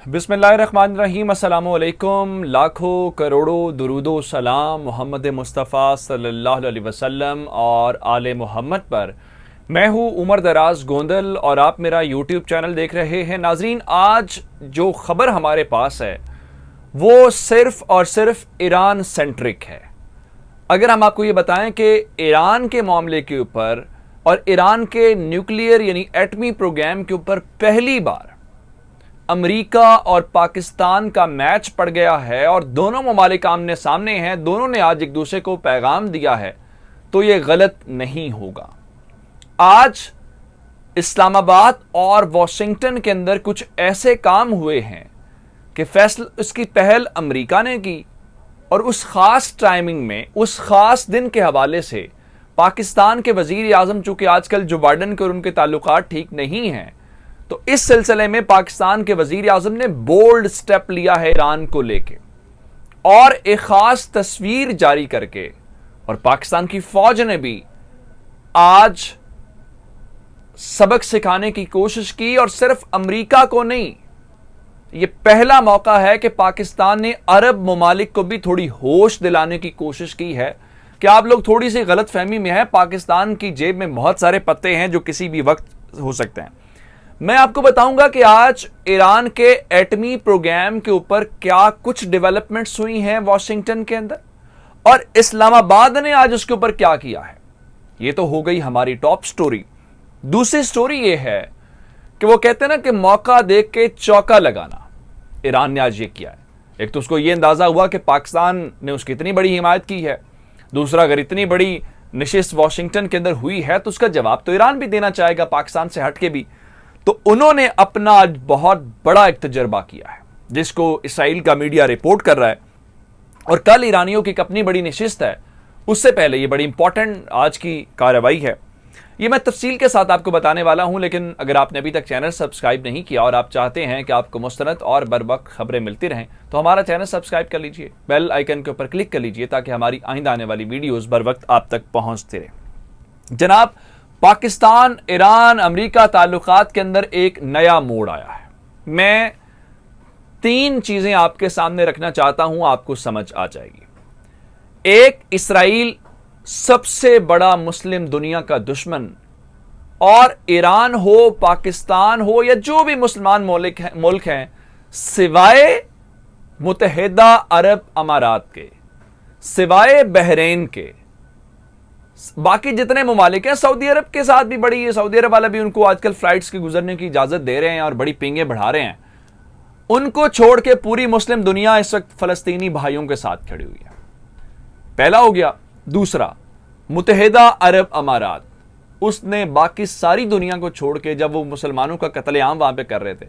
बिस्मिल्लाहिर्रहमानिर्रहीम। अस्सलामुअलैकुम। लाखों करोड़ों दुरूदो सलाम मोहम्मद मुस्तफ़ा सल्लल्लाहु अलैहि वसल्लम और आले मोहम्मद पर। मैं हूँ उमर दराज गोंदल और आप मेरा यूट्यूब चैनल देख रहे हैं। नाजरीन, आज जो खबर हमारे पास है वो सिर्फ और सिर्फ ईरान सेंट्रिक है। अगर हम आपको ये बताएं कि ईरान के मामले के ऊपर और ईरान के न्यूक्लियर यानी एटमी प्रोग्राम के ऊपर पहली बार अमेरिका और पाकिस्तान का मैच पड़ गया है और दोनों ममालिक आमने सामने हैं, दोनों ने आज एक दूसरे को पैगाम दिया है, तो यह गलत नहीं होगा। आज इस्लामाबाद और वॉशिंगटन के अंदर कुछ ऐसे काम हुए हैं कि फैसला उसकी पहल अमेरिका ने की और उस खास टाइमिंग में, उस खास दिन के हवाले से पाकिस्तान के वजीर आजम, चूंकि आजकल जो बाइडन के और उनके ताल्लुकात ठीक नहीं हैं, तो इस सिलसिले में पाकिस्तान के वजीर आजम ने बोल्ड स्टेप लिया है ईरान को लेके और एक खास तस्वीर जारी करके, और पाकिस्तान की फौज ने भी आज सबक सिखाने की कोशिश की। और सिर्फ अमेरिका को नहीं, यह पहला मौका है कि पाकिस्तान ने अरब ममालिक को भी थोड़ी होश दिलाने की कोशिश की है कि आप लोग थोड़ी सी गलत फहमी में हैं, पाकिस्तान की जेब में बहुत सारे पत्ते हैं जो किसी भी वक्त हो सकते हैं। मैं आपको बताऊंगा कि आज ईरान के एटमी प्रोग्राम के ऊपर क्या कुछ डेवलपमेंट्स हुई हैं वॉशिंगटन के अंदर, और इस्लामाबाद ने आज उसके ऊपर क्या किया है। यह तो हो गई हमारी टॉप स्टोरी। दूसरी स्टोरी यह है कि वो कहते हैं ना कि मौका देख के चौका लगाना, ईरान ने आज ये किया है। एक तो उसको यह अंदाजा हुआ कि पाकिस्तान ने उसकी इतनी बड़ी हिमायत की है, दूसरा अगर इतनी बड़ी नशिस्त वॉशिंगटन के अंदर हुई है तो उसका जवाब तो ईरान भी देना चाहेगा, पाकिस्तान से हटके भी। तो उन्होंने अपना आज बहुत बड़ा एक तजर्बा किया है जिसको इसराइल का मीडिया रिपोर्ट कर रहा है, और कल ईरानियों की एक अपनी बड़ी नशिस्त है। उससे पहले ये बड़ी इंपॉर्टेंट आज की कार्रवाई है, ये मैं तफसील के साथ आपको बताने वाला हूं। लेकिन अगर आपने अभी तक चैनल सब्सक्राइब नहीं किया और आप चाहते हैं कि आपको मुस्तनद और बरवक्त खबरें मिलती रहें, तो हमारा चैनल सब्सक्राइब कर लीजिए, बेल आइकन के ऊपर क्लिक कर लीजिए ताकि हमारी आइंदा आने वाली वीडियोस बर वक्त आप तक पहुंचते रहे। जनाब, पाकिस्तान ईरान अमेरिका ताल्लुकात के अंदर एक नया मोड़ आया है। मैं तीन चीजें आपके सामने रखना चाहता हूं, आपको समझ आ जाएगी। एक, इसराइल सबसे बड़ा मुस्लिम दुनिया का दुश्मन, और ईरान हो, पाकिस्तान हो या जो भी मुसलमान मुल्क हैं सिवाय मुत्तहिदा अरब अमारात के, सिवाय बहरीन के, बाकी जितने ममालिक हैं, सऊदी अरब के साथ भी बड़ी है, सऊदी अरब वाला भी उनको आजकल फ्लाइट्स के गुजरने की इजाजत दे रहे हैं और बड़ी पिंगे बढ़ा रहे हैं, उनको छोड़ के पूरी मुस्लिम दुनिया इस वक्त फलस्तीनी भाइयों के साथ खड़ी हुई है। पहला हो गया। दूसरा, मुत्तहिदा अरब अमारात, उसने बाकी सारी दुनिया को छोड़ के, जब वो मुसलमानों का कत्लेआम वहां पे कर रहे थे,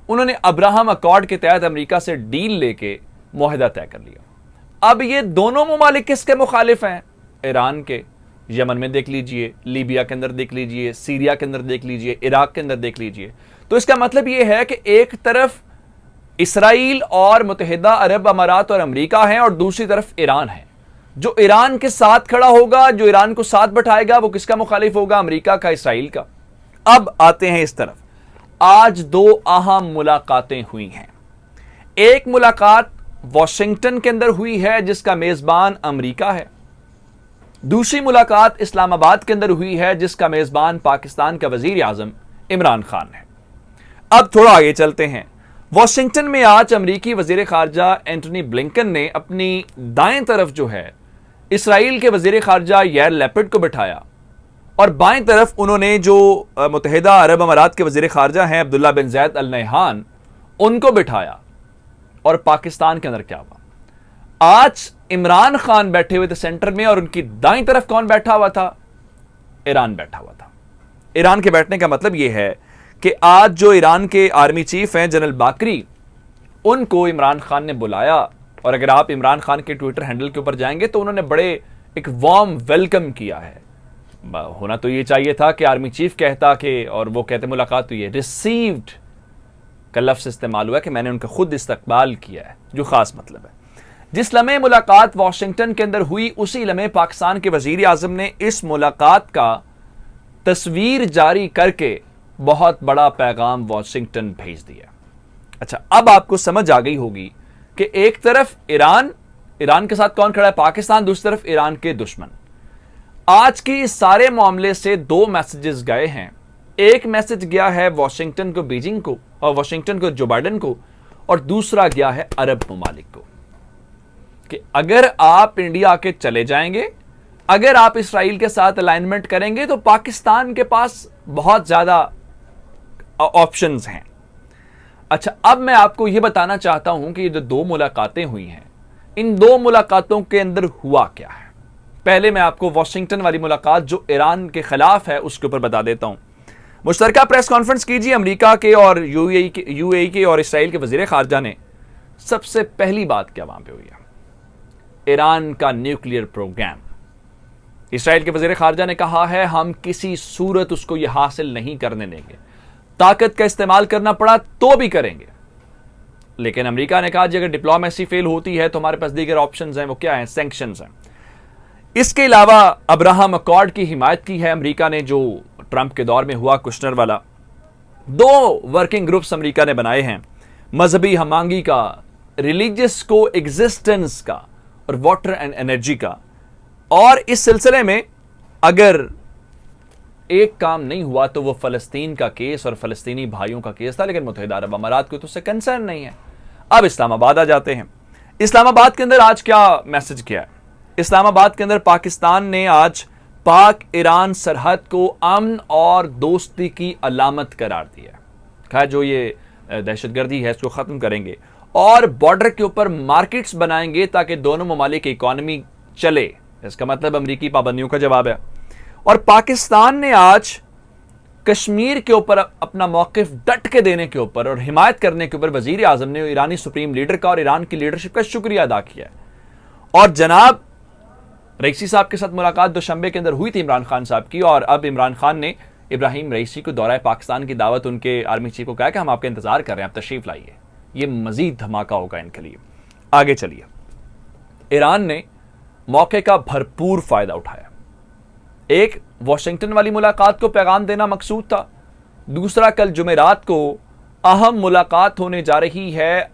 उन्होंने अब्राहम अकॉर्ड के तहत अमेरिका से डील लेके मुआहिदा तय कर लिया। अब ये दोनों ममालिक किसके मुखालिफ हैं? ईरान के। यमन में देख लीजिए, लीबिया के अंदर देख लीजिए, सीरिया के अंदर देख लीजिए, इराक के अंदर देख लीजिए। तो इसका मतलब यह है कि एक तरफ इसराइल और मुत्तहिदा अरब अमारात और अमेरिका हैं और दूसरी तरफ ईरान है। जो ईरान के साथ खड़ा होगा, जो ईरान को साथ बैठाएगा, वो किसका मुखालिफ होगा? अमेरिका का, इसराइल का। अब आते हैं इस तरफ। आज दो अहम मुलाकातें हुई हैं। एक मुलाकात वॉशिंगटन के अंदर हुई है जिसका मेजबान अमेरिका है। दूसरी मुलाकात इस्लामाबाद के अंदर हुई है जिसका मेजबान पाकिस्तान का वजीर आजम इमरान खान है। अब थोड़ा आगे चलते हैं। वॉशिंगटन में आज अमेरिकी वजीर खारजा एंटनी ब्लिंकन ने अपनी दाएं तरफ जो है इसराइल के वजीर खारजा यार लैपिड को बिठाया, और बाएं तरफ उन्होंने जो मुत्तहिदा अरब अमारात के वजीर खारजा हैं अब्दुल्ला बिन ज़ायद अल नहयान, उनको बिठाया। और पाकिस्तान के अंदर क्या हुआ? आज इमरान खान बैठे हुए थे सेंटर में और उनकी दाईं तरफ कौन बैठा हुआ था? ईरान बैठा हुआ था। ईरान के बैठने का मतलब यह है कि आज जो ईरान के आर्मी चीफ हैं जनरल बाकरी, उनको इमरान खान ने बुलाया, और अगर आप इमरान खान के ट्विटर हैंडल के ऊपर जाएंगे तो उन्होंने बड़े एक वार्म वेलकम किया है। होना तो ये चाहिए था कि आर्मी चीफ कहता कि, और वो कहते मुलाकात हुई है, रिसीव्ड का लफ्ज़ इस्तेमाल हुआ कि मैंने उनका खुद इस्तकबाल किया है, जो खास मतलब है। जिस लम्हे मुलाकात वॉशिंगटन के अंदर हुई, उसी लम्हे पाकिस्तान के वजीर आजम ने इस मुलाकात का तस्वीर जारी करके बहुत बड़ा पैगाम वॉशिंगटन भेज दिया। अच्छा, अब आपको समझ आ गई होगी कि एक तरफ ईरान के साथ कौन खड़ा है? पाकिस्तान। दूसरी तरफ ईरान के दुश्मन। आज के इस सारे मामले से दो मैसेजेस गए हैं। एक मैसेज गया है वॉशिंगटन को, बीजिंग को, और वॉशिंगटन को जो बाइडेन को, और दूसरा गया है अरब ममालिक को कि अगर आप इंडिया के चले जाएंगे, अगर आप इसराइल के साथ अलाइनमेंट करेंगे, तो पाकिस्तान के पास बहुत ज्यादा ऑप्शंस हैं। अच्छा, अब मैं आपको यह बताना चाहता हूं कि ये जो दो मुलाकातें हुई हैं, इन दो मुलाकातों के अंदर हुआ क्या है। पहले मैं आपको वॉशिंगटन वाली मुलाकात जो ईरान के खिलाफ है उसके ऊपर बता देता हूं। मुश्तरका प्रेस कॉन्फ्रेंस कीजिए अमेरिका के और यूएई के और इसराइल के वजीर खारजा ने। सबसे पहली बात क्या वहां पे हुई है? ईरान का न्यूक्लियर प्रोग्राम। इसराइल के वजीर खारजा ने कहा है हम किसी सूरत उसको यह हासिल नहीं करने देंगे, ताकत का इस्तेमाल करना पड़ा तो भी करेंगे। लेकिन अमेरिका ने कहा जी अगर डिप्लोमेसी फेल होती है तो हमारे पास दीगर ऑप्शंस हैं। वो क्या है? सैंक्शंस हैं। इसके अलावा अब्राहम अकॉर्ड की हिमायत की है अमेरिका ने, जो ट्रंप के दौर में हुआ, कुशनर वाला। दो वर्किंग ग्रुप्स अमेरिका ने बनाए हैं, मजहबी हमांगी का, रिलीजियस को एग्जिस्टेंस का, और वाटर एंड एनर्जी का। और इस सिलसिले में अगर एक काम नहीं हुआ तो वो फलस्तीन का केस और फलस्तीनी भाइयों का केस था, लेकिन मुत्तहिदा अरब अमारात को तो उससे कंसर्न नहीं है। अब इस्लामाबाद आ जाते हैं। इस्लामाबाद के अंदर आज क्या मैसेज किया है? इस्लामाबाद के अंदर पाकिस्तान ने आज पाक ईरान सरहद को अमन और दोस्ती की अलामत करार दिया। कहा जो ये दहशतगर्दी है इसको खत्म करेंगे और बॉर्डर के ऊपर मार्केट्स बनाएंगे ताकि दोनों ममालिक की इकॉनमी चले। इसका मतलब अमरीकी पाबंदियों का जवाब है। और पाकिस्तान ने आज कश्मीर के ऊपर अपना मौकिफ डट के देने के ऊपर और हिमायत करने के ऊपर वजीर आजम ने ईरानी सुप्रीम लीडर का और ईरान की लीडरशिप का शुक्रिया अदा किया है। और जनाब रईसी साहब के साथ मुलाकात दोशंबे के अंदर हुई थी इमरान खान साहब की, और अब इमरान खान ने इब्राहिम रईसी को दौरा पाकिस्तान की दावत उनके आर्मी चीफ को कहा कि हम आपका इंतजार कर रहे हैं, आप तशरीफ लाइए। ये मजीद धमाका होगा इनके लिए। आगे चलिए। ईरान ने मौके का भरपूर फायदा उठाया। एक, वॉशिंगटन वाली मुलाकात को पैगाम देना मकसूद था। दूसरा, कल जुमेरात को अहम मुलाकात होने जा रही है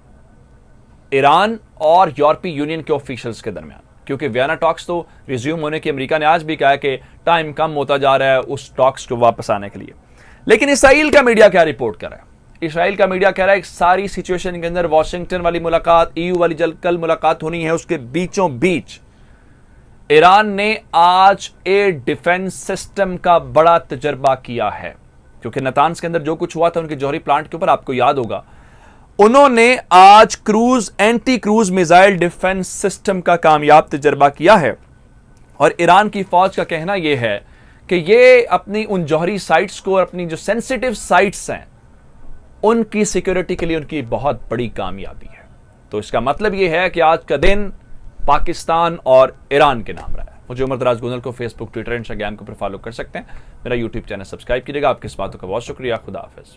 ईरान और यूरोपीय यूनियन के ऑफिशियल्स के दरमियान, क्योंकि वियना टॉक्स तो रिज्यूम होने की अमेरिका ने आज भी कहा कि टाइम कम होता जा रहा है उस टॉक्स को वापस आने के लिए। लेकिन इसराइल का मीडिया क्या रिपोर्ट कर रहा है? इसराइल का मीडिया कह रहा है सारी सिचुएशन के अंदर वॉशिंगटन वाली मुलाकात, ईयू वाली कल मुलाकात होनी है, उसके बीचों बीच ईरान ने आज एयर डिफेंस सिस्टम का बड़ा तजर्बा किया है। क्योंकि नतान्स के अंदर जो कुछ हुआ था उनके जौहरी प्लांट के ऊपर, आपको याद होगा, उन्होंने आज cruise anti cruise missile defence system का कामयाब तजर्बा किया है। और ईरान की फौज का कहना यह है कि ये अपनी उन जौहरी साइट्स को और अपनी जो सेंसिटिव साइट्स हैं उनकी सिक्योरिटी के लिए उनकी बहुत बड़ी कामयाबी है। तो इसका मतलब यह है कि आज का दिन पाकिस्तान और ईरान के नाम रहा है। मुझे उमर दराज गोंदल को फेसबुक, ट्विटर, इंस्टाग्राम के ऊपर फॉलो कर सकते हैं। मेरा यूट्यूब चैनल सब्सक्राइब कीजिएगा। आपकी इस बातों का बहुत शुक्रिया। खुदा हाफिज।